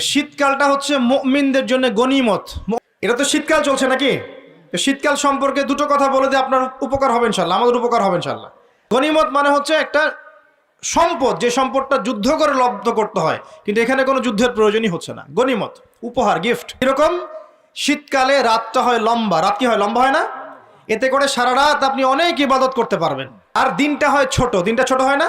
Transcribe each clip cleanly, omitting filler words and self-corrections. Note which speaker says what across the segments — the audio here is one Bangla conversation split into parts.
Speaker 1: শীতকালটা হচ্ছে মুমিনদের জন্য গনিমত। এটা তো শীতকাল চলছে নাকি? শীতকাল সম্পর্কে দুটো কথা বলে দিয়ে আপনার উপকার হবে ইনশাল্লাহ, আমাদের উপকার হবে ইনশাল্লাহ। গনিমত মানে হচ্ছে একটা সম্পদ, যে সম্পদটা যুদ্ধ করে লব্ধ করতে হয়, কিন্তু এখানে কোনো যুদ্ধের প্রয়োজনই হচ্ছে না। গনিমত, উপহার, গিফট। এরকম শীতকালে রাতটা হয় লম্বা। রাত কি হয়? লম্বা হয় না? এতে করে সারা রাত আপনি অনেক ইবাদত করতে পারবেন। আর দিনটা হয় ছোট। দিনটা ছোট হয় না?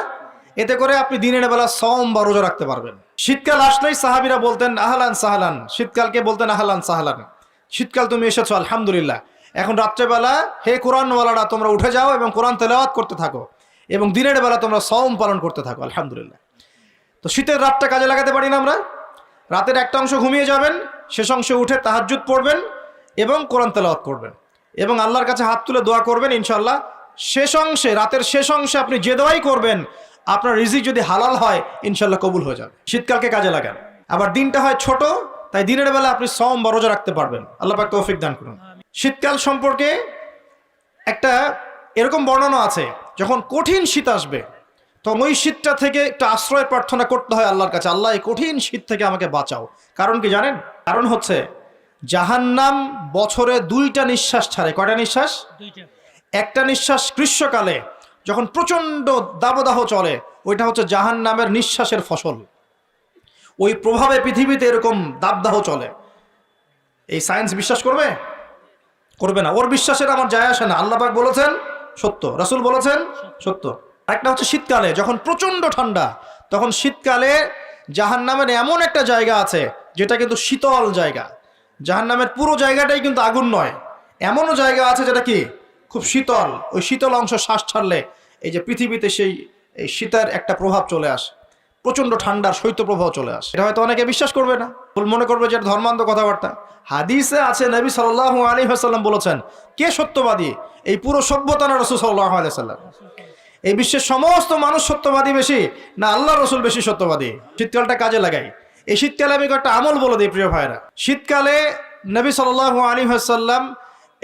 Speaker 1: এতে করে আপনি দিনের বেলা সওম বা রোজা রাখতে পারবেন। শীতকাল আসলেই সাহাবীরা বলতেন আহলান সাহলান। শীতকালকে বলতেন আহলান সাহলান। শীতকাল তুমি এসেছো, আলহামদুলিল্লাহ। এখন রাত্রেবেলা হে কোরআনওয়ালারা তোমরা উঠে যাও এবং কোরআন তেলাওয়াত করতে থাকো, এবং দিনের বেলা তোমরা সওম পালন করতে থাকো, আলহামদুলিল্লাহ। তো শীতের রাতটা কাজে লাগাতে পারি না আমরা? রাতের একটা অংশ ঘুমিয়ে যাবেন, শেষ অংশে উঠে তাহাজ্জুদ পড়বেন এবং কোরআন তেলাওয়াত করবেন এবং আল্লাহর কাছে হাত তুলে দোয়া করবেন। ইনশাআল্লাহ শেষ অংশে, রাতের শেষ অংশে আপনি যে দোয়াই করবেন, আপনার রিজিক যদি হালাল হয় ইনশাআল্লাহ কবুল হয়ে যাবে। শীতকালকে কাজে লাগান। আবার দিনটা হয় ছোট, তাই দিনের বেলা আপনি সওম বা রোজা রাখতে পারবেন। আল্লাহ পাক তৌফিক দান করুন। শীতকাল সম্পর্কে একটা এরকম বর্ণনা আছে, যখন কঠিন শীত আসবে তখন ওই শীতটা থেকে একটা আশ্রয় প্রার্থনা করতে হয় আল্লাহর কাছে, আল্লাহ এই কঠিন শীত থেকে আমাকে বাঁচাও। কারণ কি জানেন? কারণ হচ্ছে জাহান্নাম বছরে 2টা নিঃশ্বাস ছাড়ে। কয়টা নিঃশ্বাস? 2টা। একটা নিঃশ্বাস গ্রীষ্মকালে যখন প্রচন্ড দাবদাহ চলে, ওইটা হচ্ছে জাহান্নামের নিঃশ্বাসের ফসল। ওই প্রভাবে পৃথিবীতে এরকম দাবদাহ চলে। এই সায়েন্স বিশ্বাস করবে? করবে না। ওর বিশ্বাসের আমার যায় আসে না। আল্লাহ পাক বলেছেন সত্য, রাসূল বলেছেন সত্য। একটা হচ্ছে শীতকালে যখন প্রচন্ড ঠান্ডা, তখন শীতকালে জাহান্নামের এমন একটা জায়গা আছে যেটা কিন্তু শীতল জায়গা। জাহান্নামের পুরো জায়গাটাই কিন্তু আগুন নয়, এমনও জায়গা আছে যেটা কি খুব শীতল। ওই শীতল অংশ শ্বাস ছাড়লে এই যে পৃথিবীতে সেই এই শীতের একটা প্রভাব চলে আসে, প্রচন্ড ঠান্ডার শৈত্যপ্রবাহ চলে আসে। এটা হয়তো অনেকে বিশ্বাস করবে না, মনে করবে যে ধর্মান্ধ কথাবার্তা। হাদিসে আছে নবী সাল্লাল্লাহু আলাইহি ওয়াসাল্লাম বলেছেন, কে সত্যবাদী? এই পুরো সভ্যতা না রাসূল সাল্লাল্লাহু আলাইহি ওয়াসাল্লাম? এই বিশ্বের সমস্ত মানুষ সত্যবাদী বেশি না আল্লাহ রসুল বেশি সত্যবাদী? শীতকালটা কাজে লাগাই। এই শীতকালে আমি একটা আমল বলে দিই প্রিয় ভাইরা। শীতকালে নবী সাল্লাল্লাহু আলাইহি ওয়াসাল্লাম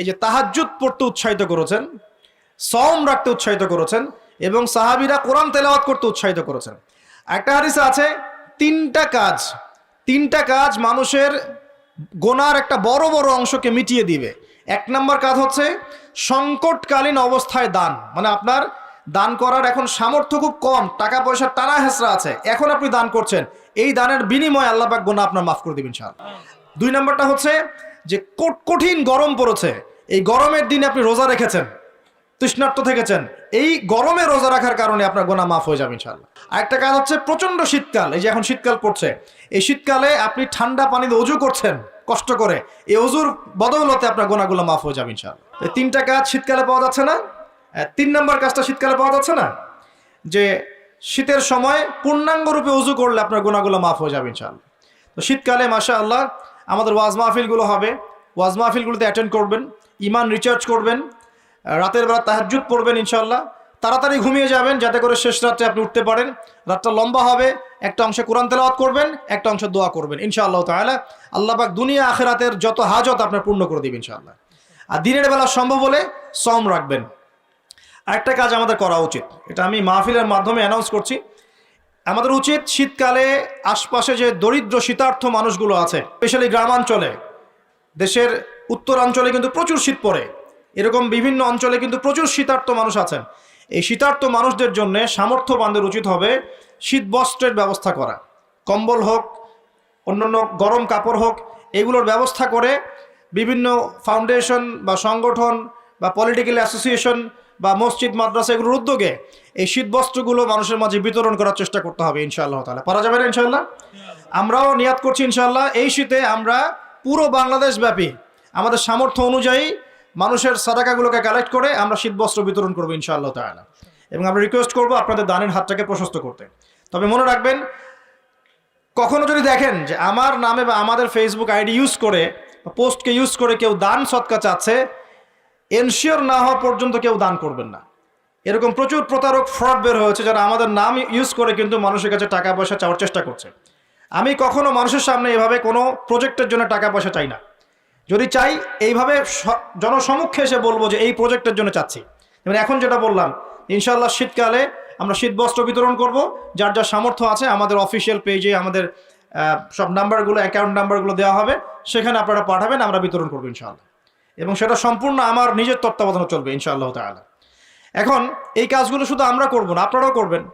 Speaker 1: এই যে তাহাজ্জুদ পড়তে উৎসাহিত করেছেন, সওম রাখতে উৎসাহিত করেছেন, এবং সাহাবীরা কোরআন তেলাওয়াত করতে উৎসাহিত করেছেন। একটা হাদিসে আছে তিনটা কাজ মানুষের গোনার একটা বড় বড় অংশকে মিটিয়ে দিবে। 1 নম্বর কাজ হচ্ছে সংকটকালীন অবস্থায় দান। মানে আপনার দান করার এখন সামর্থ্য খুব কম, টাকা পয়সার টানা হেঁচড়া আছে, এখন আপনি দান করছেন, এই দানের বিনিময়ে আল্লাহ পাক গুনাহ আপনার মাফ করে দিবেন ইনশাআল্লাহ। 2 নম্বরটা হচ্ছে যে কঠিন গরম পড়েছে, এই গরমের দিনে আপনি রোজা রেখেছেন, তৃষ্ণার্ত থেকেছেন, এই গরমে রোজা রাখার কারণে আপনার গুনাহ মাফ হয়ে যাবে ইনশাআল্লাহ। আরেকটা কাজ হচ্ছে প্রচন্ড শীতকাল, এই যে এখন শীতকাল পড়ছে, এই শীতকালে আপনি ঠান্ডা পানিতে ওযু করছেন কষ্ট করে, এই ওযুর বদৌলতে আপনার গুনাহগুলো মাফ হয়ে যাবে ইনশাআল্লাহ। এই 3টা কাজ শীতকালে পাওয়া যাচ্ছে না? 3 নম্বর কাজটা শীতকালে পাওয়া যাচ্ছে না, যে শীতের সময় পূর্ণাঙ্গ রূপে ওযু করলে আপনার গুনাহগুলো মাফ হয়ে যাবে ইনশাআল্লাহ। তো শীতকালে মাশাআল্লাহ আমাদের ওয়াজ মাহফিলগুলো হবে, ওয়াজ মাহফিলগুলোতে অ্যাটেন্ড করবেন, ঈমান রিচার্জ করবেন, রাতের বেলা তাহাজ্জুদ পড়বেন ইনশাআল্লাহ। তাড়াতাড়ি ঘুমিয়ে যাবেন যাতে করে শেষ রাতে আপনি উঠতে পারেন। রাতটা লম্বা হবে, একটা অংশে কোরআন তেলাওয়াত করবেন, একটা অংশে দোয়া করবেন ইনশাআল্লাহ তাআলা। আল্লাহ পাক দুনিয়া আখিরাতের যত হাজত আপনার পূর্ণ করে দিবেন ইনশাআল্লাহ। আর দিনের বেলা সম্ভব হলে সওম রাখবেন। আরেকটা কাজ আমাদের করা উচিত, এটা আমি মাহফিলের মাধ্যমে অ্যানাউন্স করছি। আমাদের উচিত শীতকালে আশপাশে যে দরিদ্র শীতার্থ মানুষগুলো আছে, স্পেশালি গ্রামাঞ্চলে, দেশের উত্তরাঞ্চলে কিন্তু প্রচুর শীত পড়ে, এরকম বিভিন্ন অঞ্চলে কিন্তু প্রচুর শীতার্থ মানুষ আছেন। এই শীতার্থ মানুষদের জন্য সামর্থ্যবানদের উচিত হবে শীত বস্ত্রের ব্যবস্থা করা। কম্বল হোক, অন্যান্য গরম কাপড় হোক, এগুলোর ব্যবস্থা করে বিভিন্ন ফাউন্ডেশন বা সংগঠন বা পলিটিক্যাল অ্যাসোসিয়েশন বা মসজিদ মাদ্রাসা এগুলোর উদ্যোগে এই শীতবস্ত্রগুলো মানুষের মাঝে বিতরণ করার চেষ্টা করতে হবে ইনশাআল্লাহ তাআলা। পারা যাবে না ইনশাআল্লাহ? আমরাও নিয়াত করছি ইনশাআল্লাহ এই শীতে আমরা পুরো বাংলাদেশ ব্যাপী আমাদের সামর্থ্য অনুযায়ী মানুষের সাদাকাগুলোকে কালেক্ট করে আমরা শীতবস্ত্র বিতরণ করবো ইনশাআল্লাহ তাআলা। এবং আমরা রিকোয়েস্ট করবো আপনাদের দানের হাতটাকে প্রশস্ত করতে। তবে মনে রাখবেন, কখনো যদি দেখেন যে আমার নামে বা আমাদের ফেসবুক আইডি ইউজ করে, পোস্টকে ইউজ করে কেউ দান সদকা চাচ্ছে, এনশিওর না হওয়া পর্যন্ত কেউ দান করবেন না। এরকম প্রচুর প্রতারক, ফ্রড বের হয়েছে যারা আমাদের নাম ইউজ করে কিন্তু মানুষের কাছে টাকা পয়সা চাওয়ার চেষ্টা করছে। আমি কখনো মানুষের সামনে এভাবে কোনো প্রজেক্টের জন্য টাকা পয়সা চাই না। যদি চাই এইভাবে জনসমক্ষে এসে বলবো যে এই প্রজেক্টের জন্য চাচ্ছি। যেমন এখন যেটা বললাম, ইনশাআল্লাহ শীতকালে আমরা শীতবস্ত্র বিতরণ করব, যার যার সামর্থ্য আছে আমাদের অফিসিয়াল পেজে, আমাদের সব নাম্বারগুলো, অ্যাকাউন্ট নাম্বারগুলো দেওয়া হবে, সেখানে আপনারা পাঠাবেন, আমরা বিতরণ করবো ইনশাআল্লাহ। এবং সেটা সম্পূর্ণ আমার নিজের তত্ত্বাবধানে চলবে ইনশাআল্লাহ তাআলা। এখন এই কাজগুলো শুধু আমরা করব না, আপনারাও করবেন।